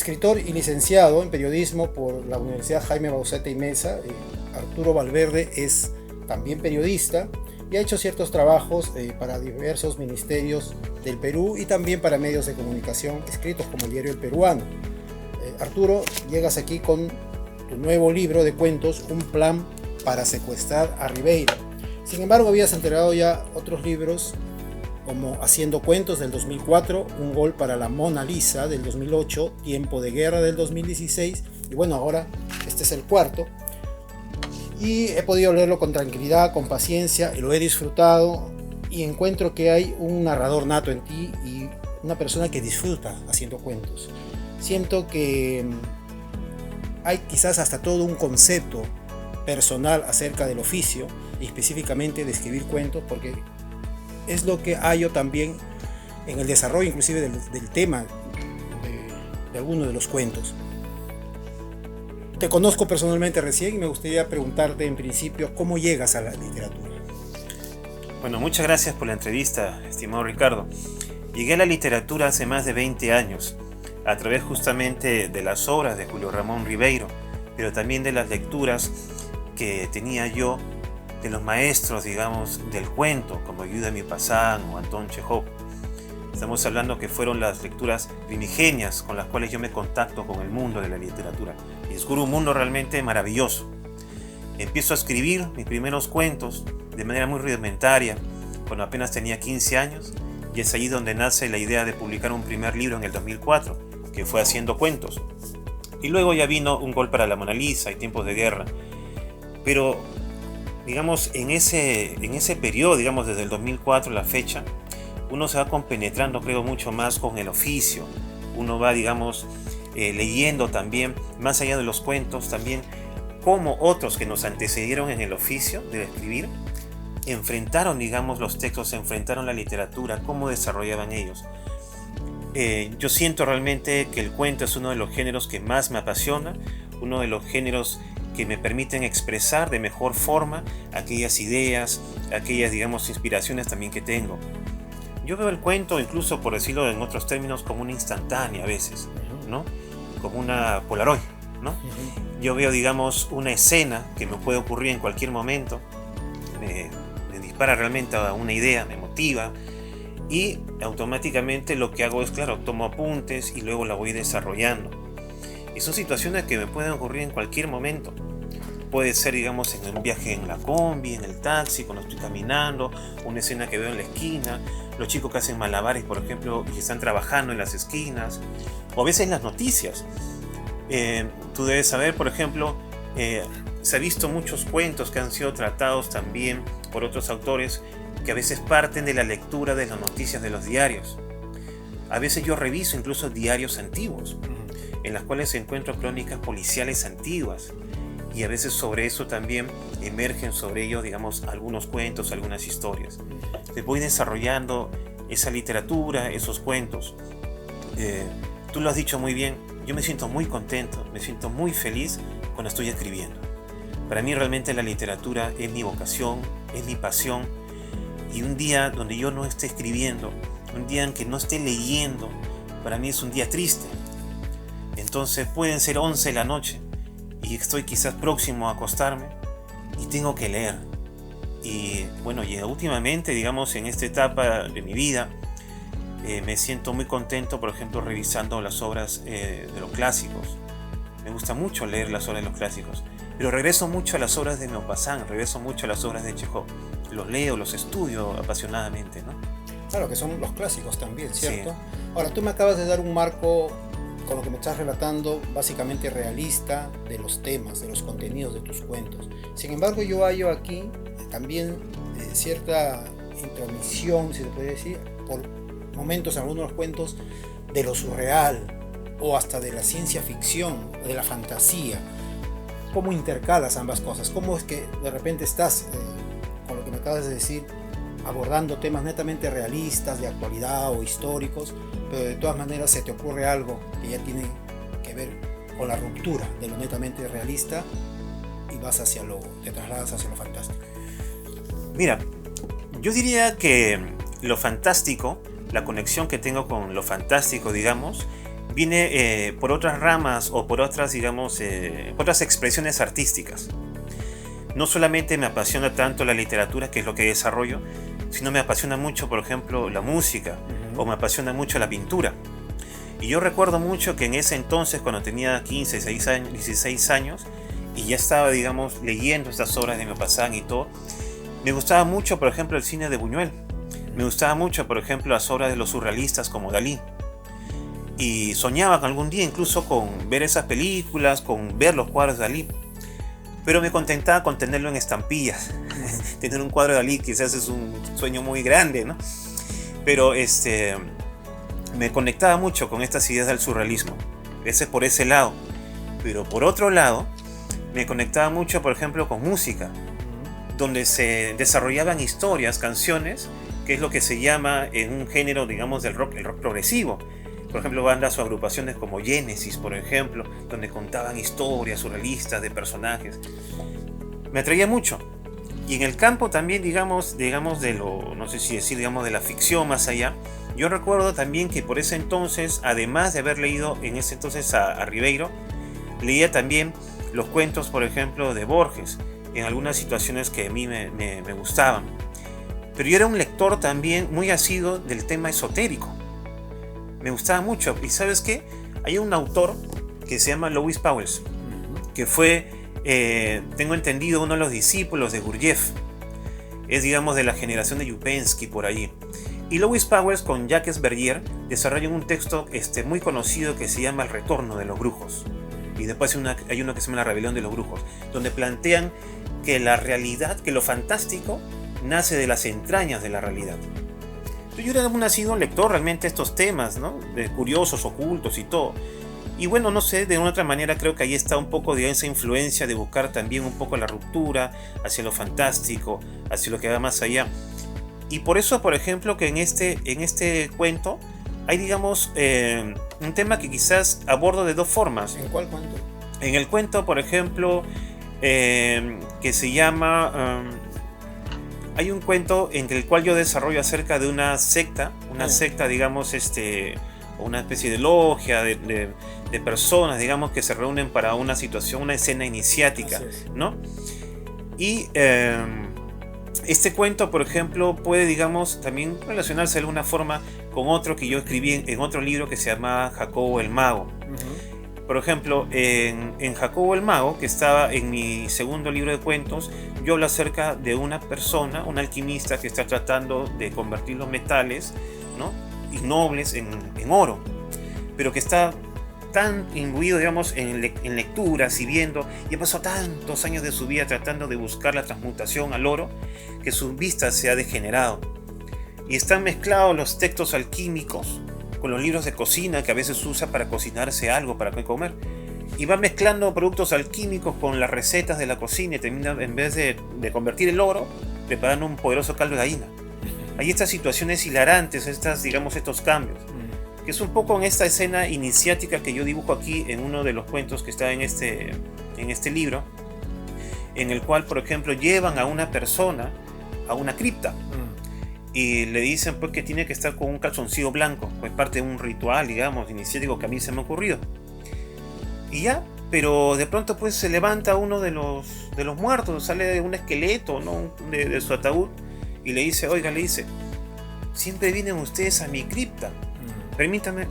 escritor y licenciado en periodismo por la Universidad Jaime Bauzeta y Mesa, Arturo Valverde es también periodista y ha hecho ciertos trabajos para diversos ministerios del Perú y también para medios de comunicación escritos como el diario El Peruano. Arturo, llegas aquí con tu nuevo libro de cuentos, Un plan para secuestrar a Ribeiro. Sin embargo, habías entregado ya otros libros como Haciendo Cuentos del 2004, Un gol para la Mona Lisa del 2008, Tiempo de Guerra del 2016 y bueno, ahora este es el cuarto. Y he podido leerlo con tranquilidad, con paciencia, y lo he disfrutado y encuentro que hay un narrador nato en ti y una persona que disfruta haciendo cuentos. Siento que hay quizás hasta todo un concepto personal acerca del oficio y específicamente de escribir cuentos, porque es lo que hallo también en el desarrollo inclusive del tema de algunos de los cuentos. Te conozco personalmente recién y me gustaría preguntarte en principio cómo llegas a la literatura. Bueno, muchas gracias por la entrevista, estimado Ricardo. Llegué a la literatura hace más de 20 años, a través justamente de las obras de Julio Ramón Ribeiro, pero también de las lecturas que tenía yo de los maestros, digamos, del cuento, como Yuda Maupassant o Anton Chejov. Estamos hablando que fueron las lecturas primigenias con las cuales yo me contacto con el mundo de la literatura. Y descubro un mundo realmente maravilloso. Empiezo a escribir mis primeros cuentos de manera muy rudimentaria, cuando apenas tenía 15 años, y es allí donde nace la idea de publicar un primer libro en el 2004, que fue Haciendo Cuentos. Y luego ya vino Un gol para la Mona Lisa y Tiempos de Guerra. Pero digamos, en ese periodo, digamos, desde el 2004 la fecha, uno se va compenetrando, creo, mucho más con el oficio. Uno va, digamos, leyendo también, más allá de los cuentos, también cómo otros que nos antecedieron en el oficio de escribir, enfrentaron, digamos, los textos, enfrentaron la literatura, cómo desarrollaban ellos. Yo siento realmente que el cuento es uno de los géneros que más me apasiona, uno de los géneros que me permiten expresar de mejor forma aquellas ideas, aquellas, digamos, inspiraciones también que tengo. Yo veo el cuento, incluso por decirlo en otros términos, como una instantánea a veces, ¿no? Como una Polaroid, ¿no? Yo veo, digamos, una escena que me puede ocurrir en cualquier momento, me dispara realmente a una idea, me motiva, y automáticamente lo que hago es, claro, tomo apuntes y luego la voy desarrollando. Y son situaciones que me pueden ocurrir en cualquier momento. Puede ser, digamos, en un viaje en la combi, en el taxi, cuando estoy caminando, una escena que veo en la esquina, los chicos que hacen malabares, por ejemplo, y están trabajando en las esquinas, o a veces en las noticias. Tú debes saber, por ejemplo, se ha visto muchos cuentos que han sido tratados también por otros autores que a veces parten de la lectura de las noticias de los diarios. A veces yo reviso incluso diarios antiguos, en las cuales encuentro crónicas policiales antiguas, y a veces sobre eso también emergen sobre ello, digamos, algunos cuentos, algunas historias. Te voy desarrollando esa literatura, esos cuentos. Tú lo has dicho muy bien, yo me siento muy contento, me siento muy feliz cuando estoy escribiendo. Para mí realmente la literatura es mi vocación, es mi pasión, y un día donde yo no esté escribiendo, un día en que no esté leyendo, para mí es un día triste. Entonces pueden ser 11 de la noche y estoy quizás próximo a acostarme y tengo que leer. Y bueno, y últimamente, digamos, en esta etapa de mi vida, me siento muy contento, por ejemplo, revisando las obras de los clásicos. Me gusta mucho leer las obras de los clásicos, pero regreso mucho a las obras de Maupassant, regreso mucho a las obras de Chejov. Los leo, los estudio apasionadamente, ¿no? Claro, que son los clásicos también, ¿cierto? Sí. Ahora, tú me acabas de dar un marco con lo que me estás relatando, básicamente realista, de los temas, de los contenidos de tus cuentos. Sin embargo, yo hallo aquí también cierta intromisión, si se puede decir, por momentos en algunos cuentos, de lo surreal o hasta de la ciencia ficción, de la fantasía. ¿Cómo intercalas ambas cosas? ¿Cómo es que de repente estás, con lo que me acabas de decir, abordando temas netamente realistas, de actualidad o históricos, pero de todas maneras se te ocurre algo que ya tiene que ver con la ruptura de lo netamente realista y te trasladas hacia lo fantástico? Mira, yo diría que lo fantástico, la conexión que tengo con lo fantástico, digamos, viene por otras ramas o por otras, digamos, por otras expresiones artísticas. No solamente me apasiona tanto la literatura, que es lo que desarrollo, sino me apasiona mucho, por ejemplo, la música, o me apasiona mucho la pintura. Y yo recuerdo mucho que en ese entonces, cuando tenía 15, 16 años, y ya estaba, digamos, leyendo estas obras de Maupassant y todo, me gustaba mucho, por ejemplo, el cine de Buñuel. Me gustaba mucho, por ejemplo, las obras de los surrealistas como Dalí. Y soñaba algún día incluso con ver esas películas, con ver los cuadros de Dalí. Pero me contentaba con tenerlo en estampillas. Tener un cuadro de Dalí quizás es un sueño muy grande, ¿no? Pero me conectaba mucho con estas ideas del surrealismo. Ese por ese lado. Pero por otro lado, me conectaba mucho, por ejemplo, con música, donde se desarrollaban historias, canciones, que es lo que se llama en un género, digamos, del rock, el rock progresivo. Por ejemplo, bandas o agrupaciones como Genesis, por ejemplo, donde contaban historias surrealistas de personajes. Me atraía mucho. Y en el campo también, digamos de lo, no sé si decir, digamos, de la ficción más allá, yo recuerdo también que por ese entonces, además de haber leído en ese entonces a Ribeiro, leía también los cuentos, por ejemplo, de Borges, en algunas situaciones que a mí me gustaban. Pero yo era un lector también muy asiduo del tema esotérico. Me gustaba mucho. ¿Y sabes qué? Hay un autor que se llama Lewis Powell, que fue, tengo entendido, uno de los discípulos de Gurdjieff. Es, digamos, de la generación de Yupensky, por allí. Y Lewis Powell con Jacques Bergier desarrollan un texto muy conocido que se llama El retorno de los brujos. Y después hay uno que se llama La rebelión de los brujos, donde plantean que la realidad, que lo fantástico, nace de las entrañas de la realidad. Yo era un asiduo lector realmente de estos temas, ¿no? De curiosos, ocultos y todo. Y bueno, no sé, de una otra manera creo que ahí está un poco de esa influencia de buscar también un poco la ruptura hacia lo fantástico, hacia lo que va más allá. Y por eso, por ejemplo, que en este cuento hay, digamos, un tema que quizás abordo de dos formas. ¿En cuál cuento? En el cuento, por ejemplo, que se llama... hay un cuento en el cual yo desarrollo acerca de una secta, digamos, una especie de logia de personas, digamos, que se reúnen para una situación, una escena iniciática, ¿no? Y este cuento, por ejemplo, puede, digamos, también relacionarse de alguna forma con otro que yo escribí en otro libro que se llama Jacobo el Mago. Por ejemplo, en Jacobo el Mago, que estaba en mi segundo libro de cuentos, yo hablo acerca de una persona, un alquimista que está tratando de convertir los metales, ¿no?, innobles en oro, pero que está tan imbuido, digamos, en lecturas y viendo, y ha pasado tantos años de su vida tratando de buscar la transmutación al oro, que su vista se ha degenerado. Y están mezclados los textos alquímicos con los libros de cocina que a veces usa para cocinarse algo, para comer. Y va mezclando productos alquímicos con las recetas de la cocina y termina, en vez de convertir el oro, preparando un poderoso caldo de gallina. Hay estas situaciones hilarantes, estos cambios, que es un poco en esta escena iniciática que yo dibujo aquí en uno de los cuentos que está en este libro, en el cual, por ejemplo, llevan a una persona a una cripta. Y le dicen, pues, que tiene que estar con un calzoncillo blanco, pues parte de un ritual, digamos, iniciático que a mí se me ha ocurrido. Y ya, pero de pronto, pues, se levanta uno de los muertos, sale de un esqueleto, ¿no?, de su ataúd, y le dice, oiga, siempre vienen ustedes a mi cripta. Permítame,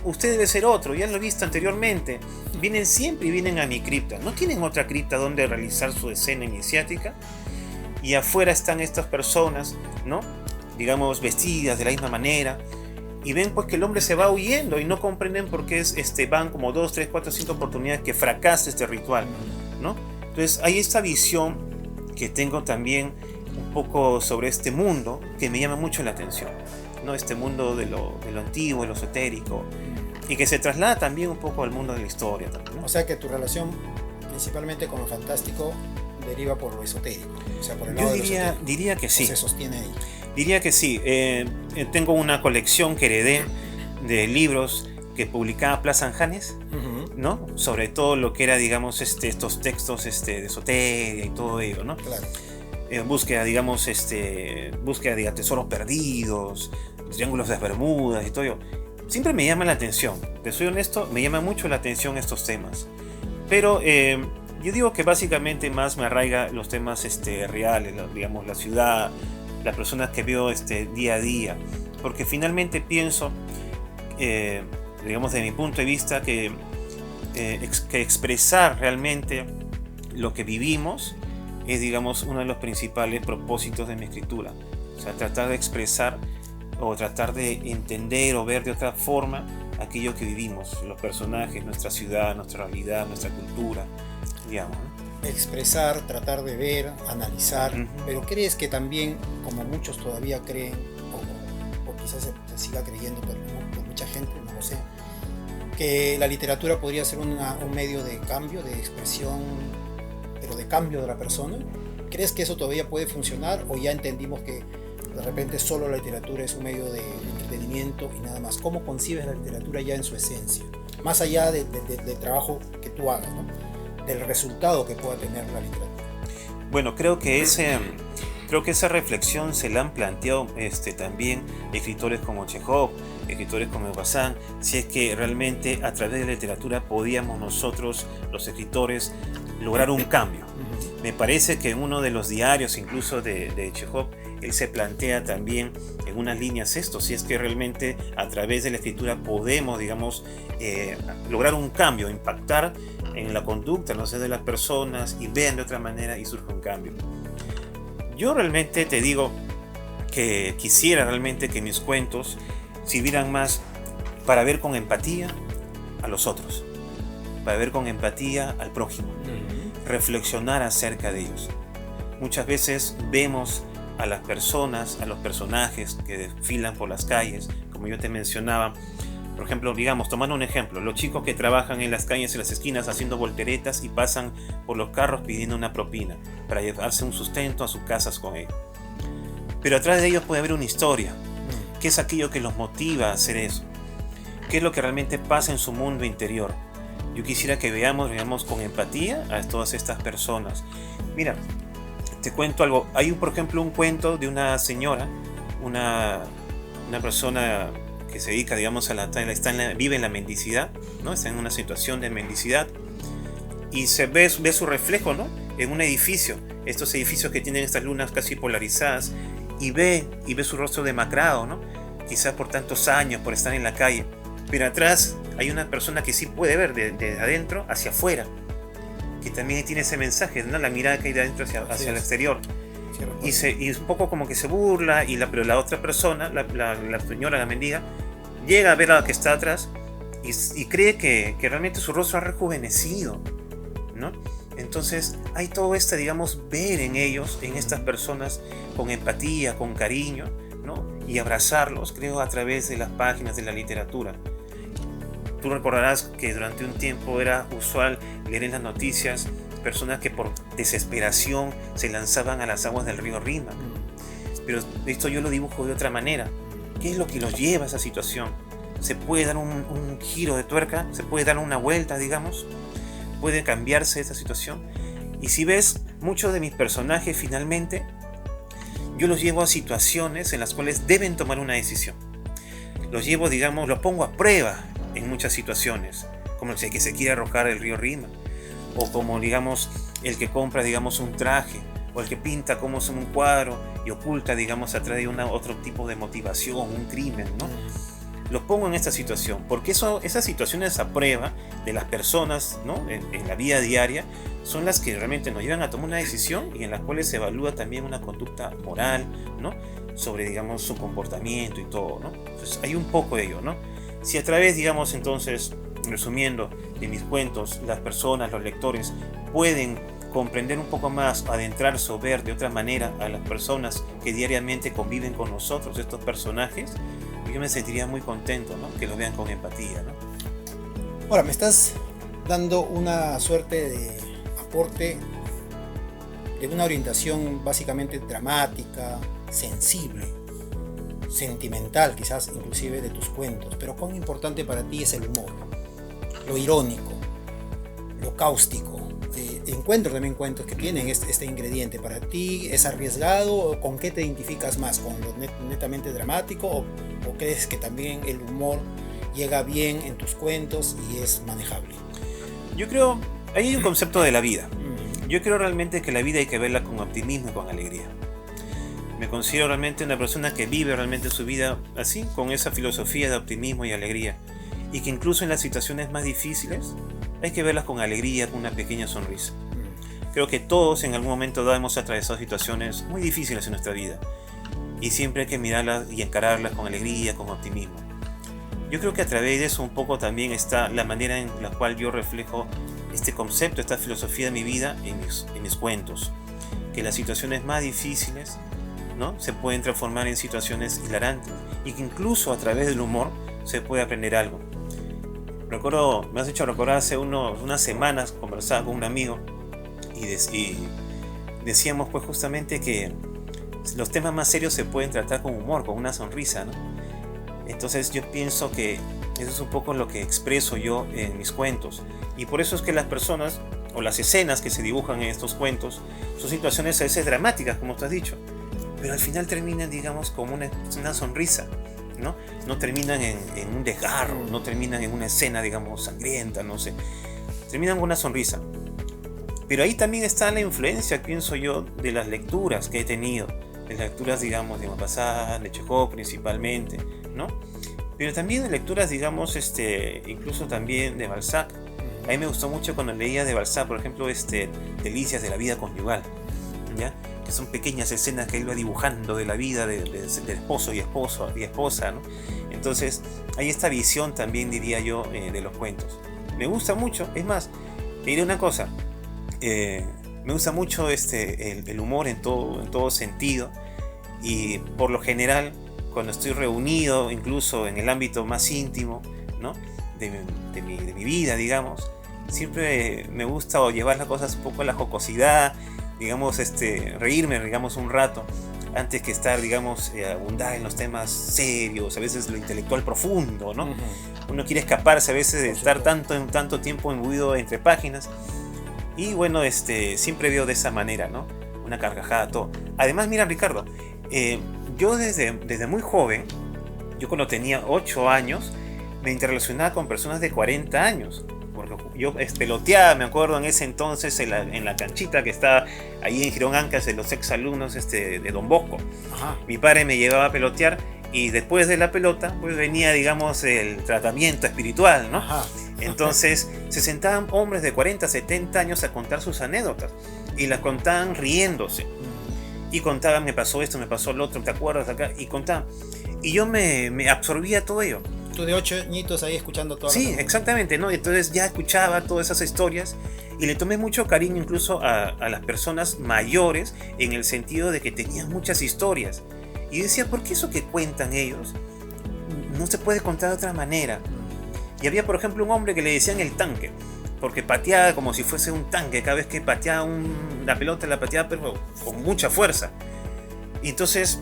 usted debe ser otro, ya lo he visto anteriormente. Vienen siempre y vienen a mi cripta. ¿No tienen otra cripta donde realizar su escena iniciática? Y afuera están estas personas, ¿no?, digamos, vestidas de la misma manera, y ven, pues, que el hombre se va huyendo y no comprenden por qué van como 2, 3, 4, 5 oportunidades que fracasa este ritual, ¿no? Entonces hay esta visión que tengo también un poco sobre este mundo que me llama mucho la atención, ¿no? Este mundo de lo antiguo, de lo esotérico, y que se traslada también un poco al mundo de la historia también, ¿no? O sea que tu relación principalmente con lo fantástico deriva por lo esotérico, o sea, por el lado de lo esotérico. Diría que sí. Se sostiene ahí. Diría que sí. Tengo una colección que heredé de libros que publicaba Plaza Anjanes, ¿no? Sobre todo lo que era, digamos, estos textos de esoteria y todo ello, ¿no? Claro. Búsqueda, digamos, búsqueda de tesoros perdidos, triángulos de las Bermudas y todo ello. siempre me llama la atención. Te soy honesto, me llama mucho la atención estos temas. Pero yo digo que básicamente más me arraiga los temas reales, digamos, la ciudad, las personas que veo día a día. Porque finalmente pienso, digamos, de mi punto de vista, que expresar realmente lo que vivimos es, digamos, uno de los principales propósitos de mi escritura. O sea, tratar de expresar o tratar de entender o ver de otra forma aquello que vivimos, los personajes, nuestra ciudad, nuestra realidad, nuestra cultura, digamos, ¿no? Expresar, tratar de ver, analizar, pero ¿crees que también, como muchos todavía creen, o quizás se siga creyendo por mucha gente, no lo sé, que la literatura podría ser un medio de cambio, de expresión, pero de cambio de la persona? ¿Crees que eso todavía puede funcionar o ya entendimos que de repente solo la literatura es un medio de entretenimiento y nada más? ¿Cómo concibes la literatura ya en su esencia? Más allá del trabajo que tú hagas, ¿no? Del resultado que pueda tener la literatura. Bueno, creo que esa reflexión se la han planteado también escritores como Chekhov, escritores como Bazán, si es que realmente a través de la literatura podíamos nosotros, los escritores, lograr un cambio. Me parece que en uno de los diarios, incluso de Chekhov, él se plantea también en unas líneas esto, si es que realmente a través de la escritura podemos, digamos, lograr un cambio, impactar en la conducta, no sé, de las personas y vean de otra manera y surge un cambio. Yo realmente te digo que quisiera realmente que mis cuentos sirvieran más para ver con empatía a los otros, para ver con empatía al prójimo, reflexionar acerca de ellos. Muchas veces vemos a las personas, a los personajes que desfilan por las calles, como yo te mencionaba. Por ejemplo, digamos, tomando un ejemplo, los chicos que trabajan en las calles, en las esquinas, haciendo volteretas y pasan por los carros pidiendo una propina para llevarse un sustento a sus casas con ellos. Pero atrás de ellos puede haber una historia. ¿Qué es aquello que los motiva a hacer eso? ¿Qué es lo que realmente pasa en su mundo interior? Yo quisiera que veamos con empatía a todas estas personas. Mira, te cuento algo. Hay, por ejemplo, un cuento de una señora, una persona que se dedica, digamos, vive en la mendicidad, ¿no? Está en una situación de mendicidad y se ve su reflejo, ¿no? En un edificio, estos edificios que tienen estas lunas casi polarizadas, y ve su rostro demacrado, ¿no? Quizás por tantos años, por estar en la calle. Pero atrás hay una persona que sí puede ver de adentro hacia afuera, que también tiene ese mensaje, ¿no? La mirada que hay de adentro hacia el exterior. Y un poco como que se burla, pero la otra persona, la señora, la mendiga, llega a ver a la que está atrás y cree que realmente su rostro ha rejuvenecido, ¿no? Entonces hay todo digamos, ver en ellos, en estas personas, con empatía, con cariño, ¿no? Y abrazarlos, creo, a través de las páginas de la literatura. Tú recordarás que durante un tiempo era usual leer en las noticias personas que por desesperación se lanzaban a las aguas del río Rímac. Pero esto yo lo dibujo de otra manera. ¿Qué es lo que los lleva a esa situación? ¿Se puede dar un giro de tuerca? ¿Se puede dar una vuelta, digamos? ¿Puede cambiarse esa situación? Y si ves, muchos de mis personajes finalmente, yo los llevo a situaciones en las cuales deben tomar una decisión. Los llevo, digamos, los pongo a prueba en muchas situaciones, como el que se quiere arrojar el río Rímac, o como, digamos, el que compra, digamos, un traje, o el que pinta como un cuadro y oculta, digamos, atrás de otro tipo de motivación, un crimen, ¿no? Los pongo en esta situación, porque esas situaciones a prueba de las personas, ¿no? en la vida diaria, son las que realmente nos llevan a tomar una decisión y en las cuales se evalúa también una conducta moral, ¿no? Sobre, digamos, su comportamiento y todo, ¿no? Entonces hay un poco de ello, ¿no? Si a través, digamos, entonces, resumiendo, de mis cuentos, las personas, los lectores, pueden comprender un poco más, adentrarse o ver de otra manera a las personas que diariamente conviven con nosotros, estos personajes, yo me sentiría muy contento, ¿no? Que lo vean con empatía, ¿no? Ahora, me estás dando una suerte de aporte de una orientación básicamente dramática, sensible, sentimental quizás inclusive de tus cuentos, pero cuán importante para ti es el humor, lo irónico, lo cáustico. Encuentro también cuentos que tienen este ingrediente. ¿Para ti es arriesgado? ¿Con qué te identificas más? ¿Con lo netamente dramático? ¿O crees que también el humor llega bien en tus cuentos y es manejable? Yo creo, hay un concepto de la vida. Mm. Yo creo realmente que la vida hay que verla con optimismo y con alegría. Me considero realmente una persona que vive realmente su vida así, con esa filosofía de optimismo y alegría. Y que incluso en las situaciones más difíciles hay que verlas con alegría, con una pequeña sonrisa. Creo que todos en algún momento dado hemos atravesado situaciones muy difíciles en nuestra vida. Y siempre hay que mirarlas y encararlas con alegría, con optimismo. Yo creo que a través de eso un poco también está la manera en la cual yo reflejo este concepto, esta filosofía de mi vida en mis cuentos. Que las situaciones más difíciles, ¿no?, se pueden transformar en situaciones hilarantes y que incluso a través del humor se puede aprender algo. Me has hecho recordar hace unas semanas conversaba con un amigo y decíamos pues justamente que los temas más serios se pueden tratar con humor, con una sonrisa, ¿no? Entonces yo pienso que eso es un poco lo que expreso yo en mis cuentos, y por eso es que las personas o las escenas que se dibujan en estos cuentos son situaciones a veces dramáticas, como tú has dicho, pero al final terminan, digamos, como una sonrisa, ¿no? No terminan en un desgarro, no terminan en una escena, digamos, sangrienta, no sé. Terminan con una sonrisa. Pero ahí también está la influencia, pienso yo, de las lecturas que he tenido. De las lecturas, digamos, de Maupassant, de Chekhov principalmente, ¿no? Pero también de lecturas, digamos, incluso también de Balzac. A mí me gustó mucho cuando leía de Balzac, por ejemplo, Delicias de la vida conyugal, ¿ya? Que son pequeñas escenas que él va dibujando de la vida del esposo y esposa, ¿no? Entonces hay esta visión también, diría yo, de los cuentos. Me gusta mucho, es más, te diré una cosa, me gusta mucho el humor en todo sentido, y por lo general cuando estoy reunido, incluso en el ámbito más íntimo, ¿no?, de mi vida, digamos, siempre me gusta llevar las cosas un poco a la jocosidad, digamos, reírme, digamos, un rato, antes que estar, digamos, abundar en los temas serios, a veces lo intelectual profundo, ¿no? Uno quiere escaparse a veces de estar tanto tiempo imbuido entre páginas, y bueno, siempre veo de esa manera, ¿no? Una carcajada, todo. Además, mira, Ricardo, yo desde muy joven, yo cuando tenía 8 años, me interrelacionaba con personas de 40 años. Porque yo peloteaba, me acuerdo, en ese entonces en la canchita que estaba ahí en Girón Ancas, de los exalumnos de Don Bosco. Ajá. Mi padre me llevaba a pelotear, y después de la pelota pues venía, digamos, el tratamiento espiritual, ¿no? Ajá. Entonces se sentaban hombres de 40, 70 años a contar sus anécdotas, y las contaban riéndose, y contaban, me pasó esto, me pasó lo otro, ¿te acuerdas acá? Y contaban, y yo me absorbía todo ello. Tú de 8 añitos ahí escuchando todo. Sí, exactamente, ¿no? Entonces ya escuchaba todas esas historias, y le tomé mucho cariño incluso a las personas mayores, en el sentido de que tenían muchas historias. Y decía, ¿por qué eso que cuentan ellos no se puede contar de otra manera? Y había, por ejemplo, un hombre que le decían el tanque, porque pateaba como si fuese un tanque. Cada vez que pateaba la pelota, la pateaba pero con mucha fuerza. Y entonces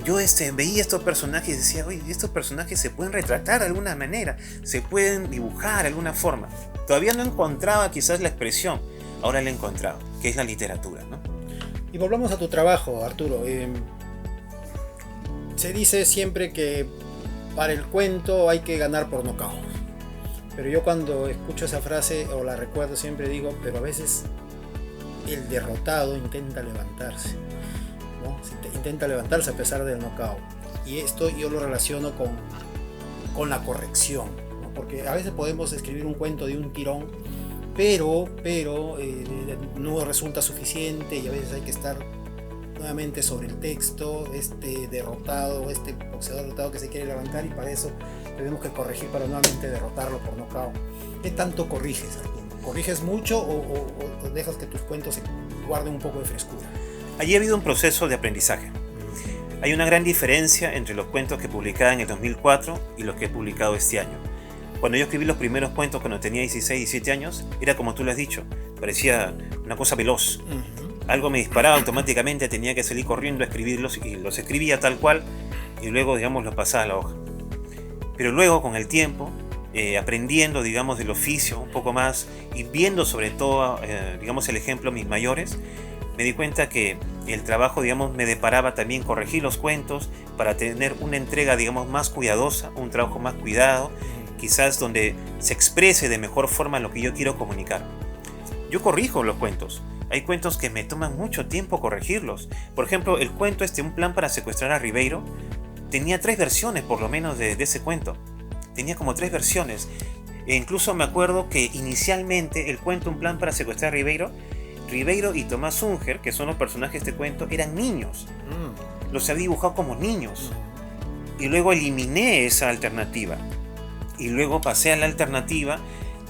yo veía estos personajes y decía, oye, estos personajes se pueden retratar de alguna manera, se pueden dibujar de alguna forma. Todavía no encontraba quizás la expresión, ahora la he encontrado, que es la literatura, ¿no? Y volvamos a tu trabajo, Arturo. Se dice siempre que para el cuento hay que ganar por nocaut. Pero yo cuando escucho esa frase o la recuerdo siempre digo, pero a veces el derrotado intenta levantarse, ¿no? Intenta levantarse a pesar del nocaut. Y esto yo lo relaciono con la corrección, ¿no? Porque a veces podemos escribir un cuento de un tirón, pero no resulta suficiente, y a veces hay que estar nuevamente sobre el texto, derrotado, boxeador derrotado que se quiere levantar, y para eso tenemos que corregir para nuevamente derrotarlo por nocaut. ¿Qué tanto corriges, Arturo? ¿Corriges mucho o dejas que tus cuentos se guarden un poco de frescura? Allí ha habido un proceso de aprendizaje. Hay una gran diferencia entre los cuentos que publicaba en el 2004 y los que he publicado este año. Cuando yo escribí los primeros cuentos cuando tenía 16, 17 años, era como tú lo has dicho, parecía una cosa veloz. Algo me disparaba automáticamente, tenía que salir corriendo a escribirlos, y los escribía tal cual, y luego, digamos, los pasaba a la hoja. Pero luego, con el tiempo, aprendiendo, digamos, del oficio un poco más, y viendo sobre todo, digamos, el ejemplo de mis mayores, me di cuenta que el trabajo, digamos, me deparaba también corregir los cuentos para tener una entrega, digamos, más cuidadosa, un trabajo más cuidado, quizás donde se exprese de mejor forma lo que yo quiero comunicar. Yo corrijo los cuentos. Hay cuentos que me toman mucho tiempo corregirlos. Por ejemplo, el cuento Un plan para secuestrar a Ribeiro tenía 3 versiones por lo menos de ese cuento. Tenía como 3 versiones. E incluso me acuerdo que inicialmente el cuento Un plan para secuestrar a Ribeiro y Tomás Unger, que son los personajes de este cuento, eran niños. Los había dibujado como niños. Y luego eliminé esa alternativa. Y luego pasé a la alternativa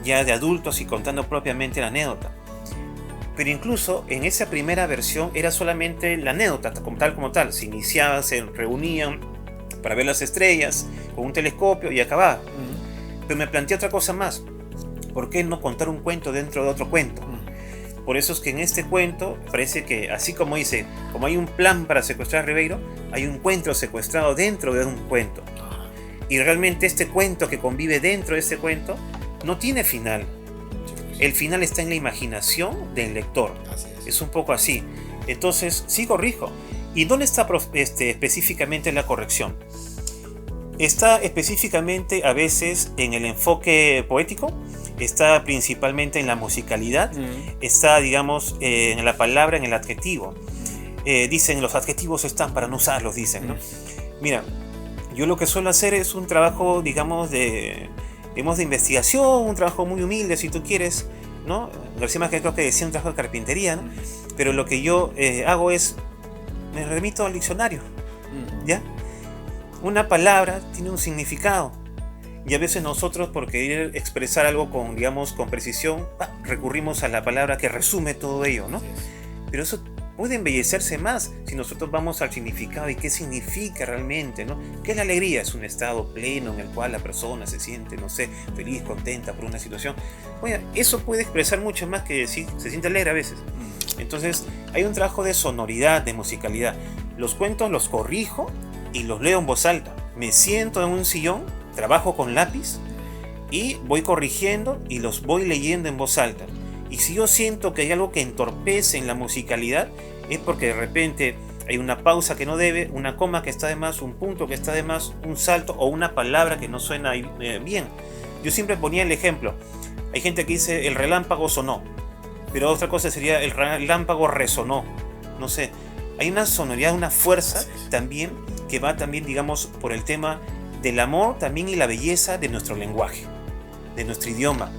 ya de adultos y contando propiamente la anécdota. Pero incluso en esa primera versión era solamente la anécdota, como tal. Se iniciaban, se reunían para ver las estrellas con un telescopio y acababa. Pero me planteé otra cosa más. ¿Por qué no contar un cuento dentro de otro cuento? Por eso es que en este cuento parece que, así como dice, como hay un plan para secuestrar a Ribeiro, hay un cuento secuestrado dentro de un cuento. Y realmente este cuento que convive dentro de este cuento no tiene final. El final está en la imaginación del lector. Es un poco así. Entonces, sí corrijo. ¿Y dónde está específicamente la corrección? Está específicamente a veces en el enfoque poético, está principalmente en la musicalidad, está, digamos, en la palabra, en el adjetivo. Dicen, los adjetivos están para no usarlos, dicen, ¿no? Mira, yo lo que suelo hacer es un trabajo, digamos, de investigación, un trabajo muy humilde, si tú quieres, ¿no? García Márquez creo que decía un trabajo de carpintería, ¿no? Pero lo que yo hago es, me remito al diccionario, ¿ya? Una palabra tiene un significado y a veces nosotros, por querer expresar algo con, digamos, con precisión, recurrimos a la palabra que resume todo ello, ¿no? Pero eso puede embellecerse más si nosotros vamos al significado y qué significa realmente, ¿no? ¿Qué es la alegría? Es un estado pleno en el cual la persona se siente, no sé, feliz, contenta por una situación. Oye, eso puede expresar mucho más que decir, se siente alegre a veces. Entonces, hay un trabajo de sonoridad, de musicalidad. Los cuentos los corrijo y los leo en voz alta. Me siento en un sillón, trabajo con lápiz y voy corrigiendo y los voy leyendo en voz alta. Y si yo siento que hay algo que entorpece en la musicalidad, es porque de repente hay una pausa que no debe, una coma que está de más, un punto que está de más, un salto o una palabra que no suena bien. Yo siempre ponía el ejemplo. Hay gente que dice el relámpago sonó, pero otra cosa sería el relámpago resonó. No sé, hay una sonoridad, una fuerza también que va también, digamos, por el tema del amor también y la belleza de nuestro lenguaje, de nuestro idioma.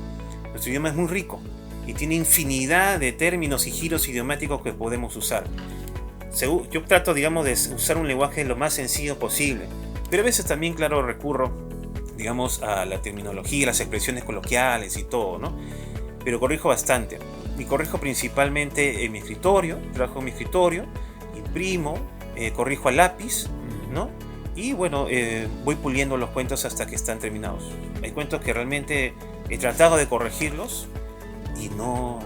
Nuestro idioma es muy rico y tiene infinidad de términos y giros idiomáticos que podemos usar. Yo trato, digamos, de usar un lenguaje lo más sencillo posible, pero a veces también, claro, recurro, digamos, a la terminología, las expresiones coloquiales y todo, ¿no? Pero corrijo bastante. Y corrijo principalmente en mi escritorio, trabajo en mi escritorio, imprimo, corrijo a lápiz, ¿no? Y bueno, voy puliendo los cuentos hasta que están terminados. Hay cuentos que realmente he tratado de corregirlos y no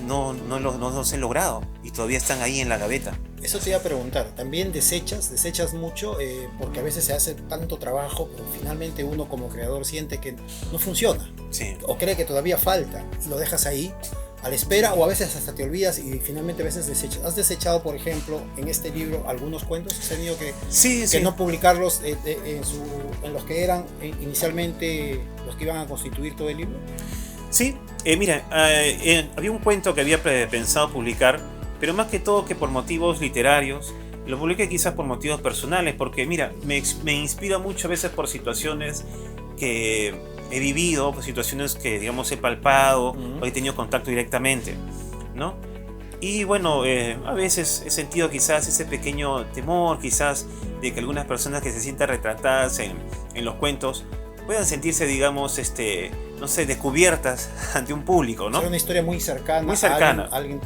los he logrado y todavía están ahí en la gaveta. Eso te iba a preguntar, ¿también desechas mucho? Porque a veces se hace tanto trabajo, pero finalmente uno como creador siente que no funciona. Sí. O cree que todavía falta, lo dejas ahí a la espera, o a veces hasta te olvidas y finalmente a veces desechas. ¿Has desechado, por ejemplo, en este libro algunos cuentos? ¿Has tenido que no publicarlos en los que eran inicialmente los que iban a constituir todo el libro? Sí, mira, había un cuento que había pensado publicar, pero más que todo que por motivos literarios, lo publiqué quizás por motivos personales, porque mira, me inspira mucho a veces por situaciones que he vivido, por situaciones que, digamos, he palpado o he tenido contacto directamente, ¿no? Y bueno, a veces he sentido quizás ese pequeño temor, quizás, de que algunas personas que se sientan retratadas en los cuentos puedan sentirse, digamos, no sé, descubiertas ante un público, ¿no? Es una historia muy cercana. Muy cercana. A alguien.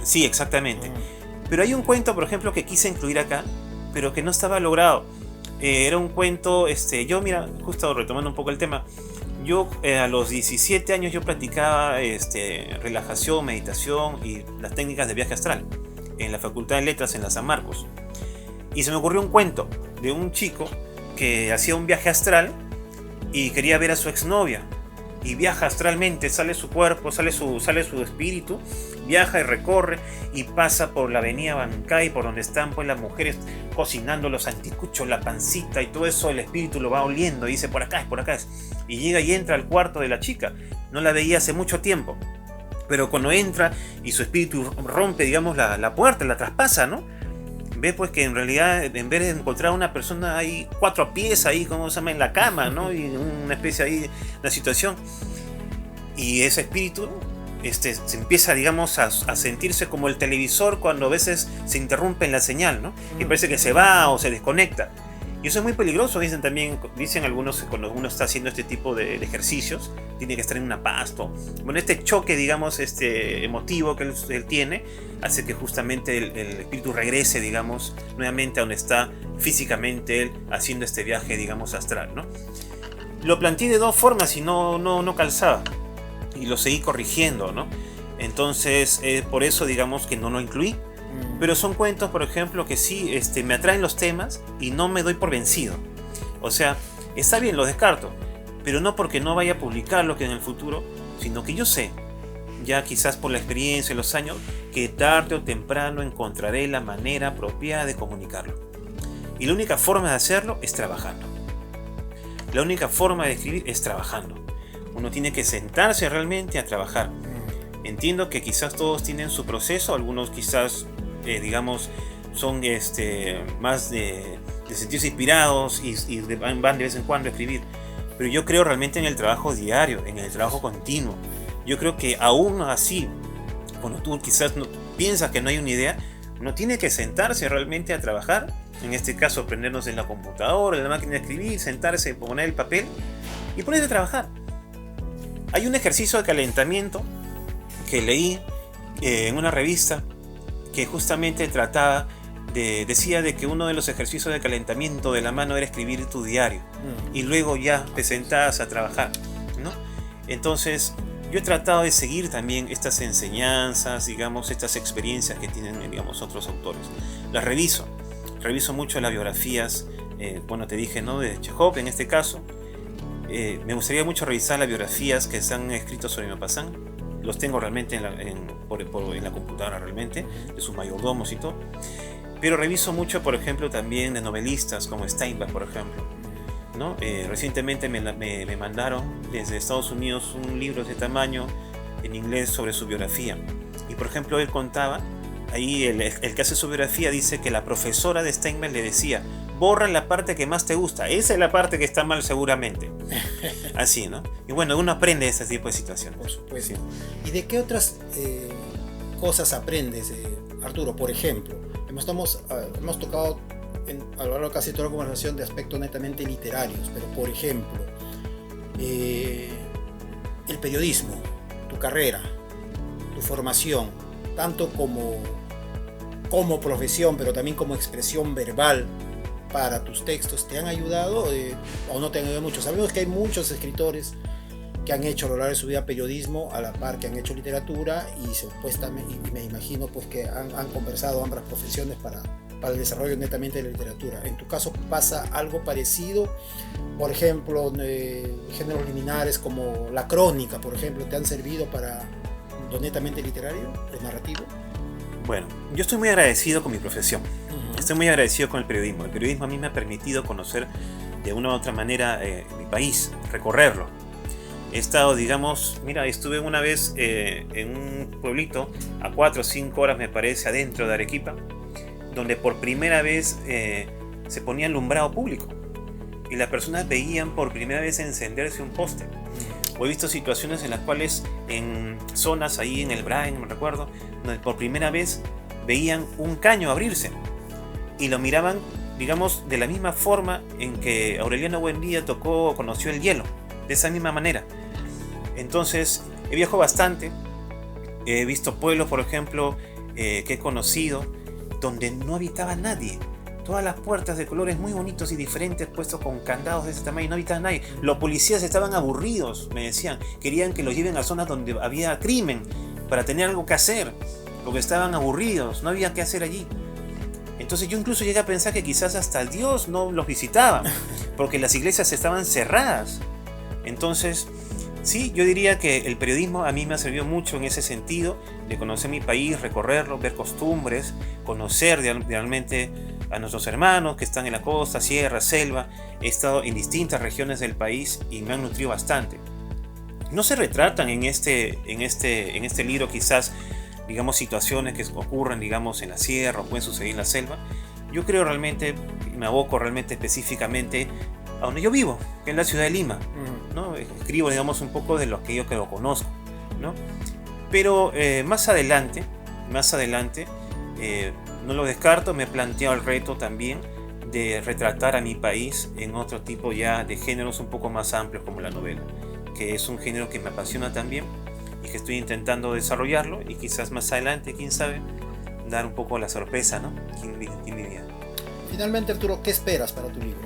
Sí, exactamente. Pero hay un cuento, por ejemplo, que quise incluir acá, pero que no estaba logrado. Era un cuento, yo, mira, justo retomando un poco el tema, yo a los 17 años yo practicaba relajación, meditación y las técnicas de viaje astral en la Facultad de Letras en la San Marcos. Y se me ocurrió un cuento de un chico que hacía un viaje astral y quería ver a su exnovia. y viaja astralmente, sale su cuerpo, sale su espíritu, viaja y recorre y pasa por la avenida Bancay, por donde están pues las mujeres cocinando los anticuchos, la pancita y todo eso, el espíritu lo va oliendo y dice por acá es, y llega y entra al cuarto de la chica, no la veía hace mucho tiempo, pero cuando entra y su espíritu rompe, digamos, la puerta, la traspasa, ¿no? Ve pues que en realidad en vez de encontrar una persona hay 4 pies ahí, ¿cómo se llama? En la cama, ¿no? Y una especie ahí, una situación. Y ese espíritu se empieza, digamos, a sentirse como el televisor cuando a veces se interrumpe en la señal, ¿no? Y parece que se va o se desconecta. Y eso es muy peligroso, dicen algunos, cuando uno está haciendo este tipo de ejercicios, tiene que estar en una paz. Bueno, este choque, digamos, emotivo que él tiene, hace que justamente el espíritu regrese, digamos, nuevamente a donde está físicamente él haciendo este viaje, digamos, astral, ¿no? Lo planteé de 2 formas y no calzaba. Y lo seguí corrigiendo, ¿no? Entonces, por eso, digamos, que no lo incluí. Pero son cuentos, por ejemplo, que sí me atraen los temas y no me doy por vencido. O sea, está bien, lo descarto, pero no porque no vaya a publicarlo que en el futuro, sino que yo sé, ya quizás por la experiencia y los años, que tarde o temprano encontraré la manera apropiada de comunicarlo. Y la única forma de hacerlo es trabajando. La única forma de escribir es trabajando. Uno tiene que sentarse realmente a trabajar. Entiendo que quizás todos tienen su proceso, algunos quizás, digamos, son más de sentirse inspirados y van de vez en cuando a escribir. Pero yo creo realmente en el trabajo diario, en el trabajo continuo. Yo creo que aún así, cuando tú quizás piensas que no hay una idea, uno tiene que sentarse realmente a trabajar. En este caso, prendernos en la computadora, en la máquina de escribir, sentarse, poner el papel y ponerse a trabajar. Hay un ejercicio de calentamiento que leí en una revista que justamente decía de que uno de los ejercicios de calentamiento de la mano era escribir tu diario y luego ya te sentabas a trabajar, ¿no? Entonces yo he tratado de seguir también estas enseñanzas, digamos, estas experiencias que tienen, digamos, otros autores. Las reviso mucho las biografías, bueno, te dije, ¿no? De Chekhov en este caso. Me gustaría mucho revisar las biografías que se han escrito sobre Maupassant. Los tengo realmente en la computadora realmente, de sus mayordomos y todo. Pero reviso mucho, por ejemplo, también de novelistas como Steinbeck, por ejemplo, ¿no? Recientemente me mandaron desde Estados Unidos un libro de ese tamaño en inglés sobre su biografía. Y por ejemplo, él contaba, ahí el que hace su biografía dice que la profesora de Steinbeck le decía: borra la parte que más te gusta, esa es la parte que está mal seguramente. Así, ¿no? Y bueno, uno aprende ese tipo de situaciones. Por supuesto. ¿Y de qué otras cosas aprendes, Arturo? Por ejemplo, hemos tocado a lo largo de casi toda la conversación de aspectos netamente literarios, pero por ejemplo, el periodismo, tu carrera, tu formación, tanto como profesión, pero también como expresión verbal para tus textos, ¿te han ayudado o no te han ayudado mucho? Sabemos que hay muchos escritores que han hecho a lo largo de su vida periodismo a la par que han hecho literatura y supuestamente, y me imagino pues que han conversado ambas profesiones para el desarrollo netamente de la literatura. ¿En tu caso pasa algo parecido? Por ejemplo, géneros liminares como la crónica, por ejemplo, ¿te han servido para lo netamente literario, lo narrativo? Bueno, yo estoy muy agradecido con mi profesión. Estoy muy agradecido con el periodismo. El periodismo a mí me ha permitido conocer de una u otra manera mi país, recorrerlo. He estado, digamos, estuve una vez en un pueblito a 4 o 5 horas, me parece, adentro de Arequipa, donde por primera vez se ponía alumbrado público y las personas veían por primera vez encenderse un poste. O he visto situaciones en las cuales en zonas ahí en el Brain, me recuerdo, donde por primera vez veían un caño abrirse y lo miraban, digamos, de la misma forma en que Aureliano Buendía conoció el hielo, de esa misma manera. Entonces, he viajado bastante, he visto pueblos, por ejemplo, que he conocido, donde no habitaba nadie. Todas las puertas de colores muy bonitos y diferentes, puestos con candados de ese tamaño, no habitaba nadie. Los policías estaban aburridos, me decían, querían que los lleven a zonas donde había crimen, para tener algo que hacer, porque estaban aburridos, no había qué hacer allí. Entonces yo incluso llegué a pensar que quizás hasta Dios no los visitaba, porque las iglesias estaban cerradas. Entonces Sí, yo diría que el periodismo a mí me ha servido mucho en ese sentido, de conocer mi país, recorrerlo, ver costumbres, conocer realmente a nuestros hermanos que están en la costa, sierra, selva. He estado en distintas regiones del país y me han nutrido bastante. No se retratan en este libro quizás, digamos, situaciones que ocurren, digamos, en la sierra o pueden suceder en la selva. Yo creo realmente, me aboco realmente específicamente a donde yo vivo, que es la ciudad de Lima, ¿no? Escribo, digamos, un poco de lo que yo conozco, ¿no? Pero más adelante, no lo descarto, me he planteado el reto también de retratar a mi país en otro tipo ya de géneros un poco más amplios como la novela, que es un género que me apasiona también y que estoy intentando desarrollarlo, y quizás más adelante, quién sabe, dar un poco la sorpresa, ¿no? ¿Quién diría? Finalmente, Arturo, ¿qué esperas para tu libro?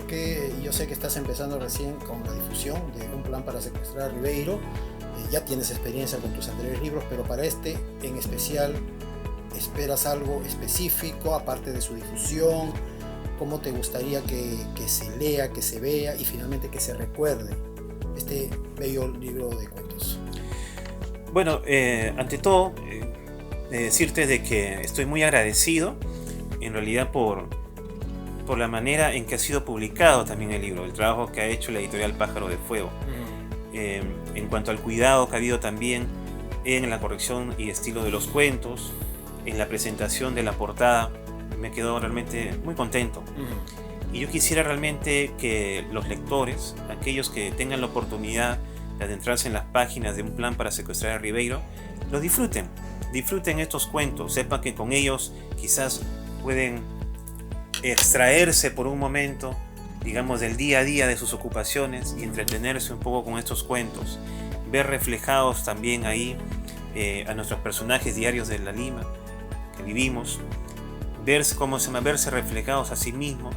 Yo sé que estás empezando recién con la difusión de Un plan para secuestrar a Ribeiro. Ya tienes experiencia con tus anteriores libros, pero para este en especial, ¿esperas algo específico aparte de su difusión? ¿Cómo te gustaría que se lea, que se vea y finalmente que se recuerde este bello libro de cuentos? Bueno, ante todo, decirte de que estoy muy agradecido en realidad por la manera en que ha sido publicado también el libro, el trabajo que ha hecho la editorial Pájaro de Fuego. En cuanto al cuidado que ha habido también en la corrección y estilo de los cuentos, en la presentación de la portada, me quedo realmente muy contento. Y yo quisiera realmente que los lectores, aquellos que tengan la oportunidad de adentrarse en las páginas de Un plan para secuestrar a Ribeiro, los disfruten estos cuentos, sepan que con ellos quizás pueden extraerse por un momento, digamos, del día a día de sus ocupaciones y entretenerse un poco con estos cuentos, ver reflejados también ahí a nuestros personajes diarios de la Lima que vivimos, verse reflejados a sí mismos,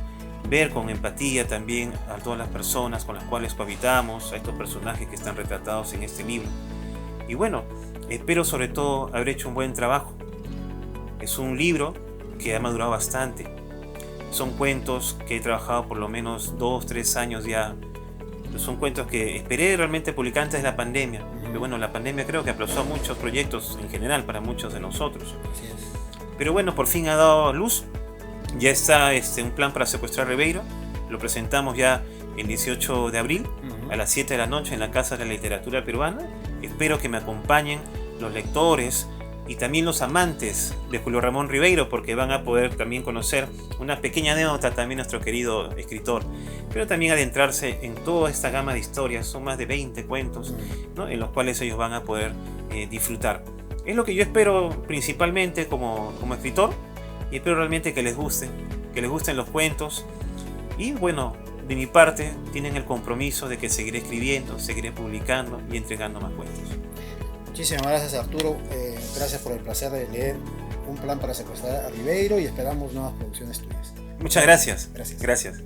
ver con empatía también a todas las personas con las cuales cohabitamos, a estos personajes que están retratados en este libro. Y bueno, espero sobre todo haber hecho un buen trabajo. Es un libro que ha madurado bastante. Son cuentos que he trabajado por lo menos 2-3 años ya. Son cuentos que esperé realmente publicar antes de la pandemia. Pero bueno, la pandemia creo que aplazó muchos proyectos en general para muchos de nosotros. Así es. Pero bueno, por fin ha dado luz. Ya está Un plan para secuestrar a Ribeiro. Lo presentamos ya el 18 de abril a las 7 de la noche en la Casa de la Literatura Peruana. Espero que me acompañen los lectores y también los amantes de Julio Ramón Ribeiro, porque van a poder también conocer una pequeña anécdota también nuestro querido escritor, pero también adentrarse en toda esta gama de historias. Son más de 20 cuentos, ¿no?, en los cuales ellos van a poder disfrutar. Es lo que yo espero principalmente como escritor, y espero realmente que les gusten los cuentos. Y bueno, de mi parte tienen el compromiso de que seguiré escribiendo, seguiré publicando y entregando más cuentos. Muchísimas gracias, Arturo. Gracias por el placer de leer Un plan para secuestrar a Ribeiro y esperamos nuevas producciones tuyas. Muchas gracias. Gracias. Gracias.